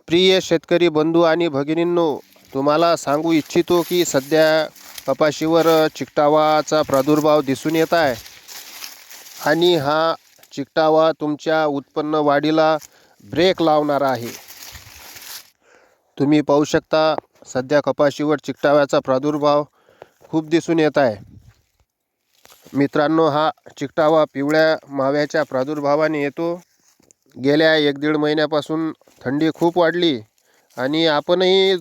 प्रिय शेतकरी बंधू आणि भगिनींनो, तुम्हाला सांगू इच्छितो की सध्या कपाशीवर चिकटावाचा प्रादुर्भाव दिसून येत आहे आणि हा चिकटावा तुमच्या उत्पन्न वाढीला ब्रेक लावणारा आहे. तुम्ही पाहू शकता, सध्या कपाशीवर चिकटाव्याचा प्रादुर्भाव खूप दिसून येत आहे. मित्रांनो, हा चिकटावा पिवळ्या माव्याच्या प्रादुर्भावाने येतो. गेल्या 1-1.5 महिन्यापासून थंडी खूप वाढली आणि आपणही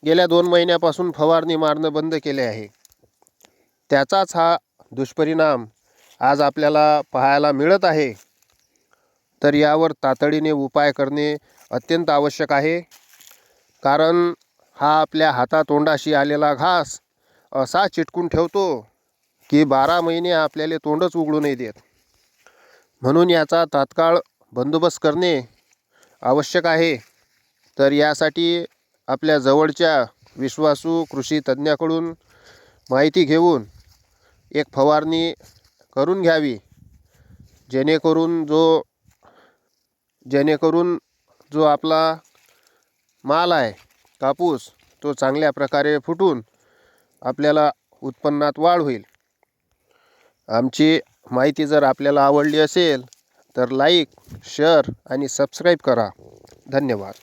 गेल्या 2 महिन्यापासून फवारणी मारणं बंद केले आहे. त्याचाच हा दुष्परिणाम आज आपल्याला पाहायला मिळत आहे. तर यावर तातडीने उपाय करणे अत्यंत आवश्यक आहे. कारण हा आपल्या हातातोंडाशी आलेला घास असा चिटकून ठेवतो की 12 महिने आपल्याला तोंडच उघडू नाही देत. म्हणून याचा तात्काळ बंदोबस्त करणे आवश्यक आहे. तर यासाठी आपल्या जवळच्या विश्वासू कृषी तज्ज्ञाकडून माहिती घेऊन एक फवारणी करून घ्यावी, जेणेकरून जो आपला माल आहे कापूस, तो चांगल्या प्रकारे फुटून आपल्याला उत्पन्नात वाढ होईल. आमची माहिती जर आपल्याला आवडली असेल तर लाईक, शेअर आणि सबस्क्राईब करा. धन्यवाद.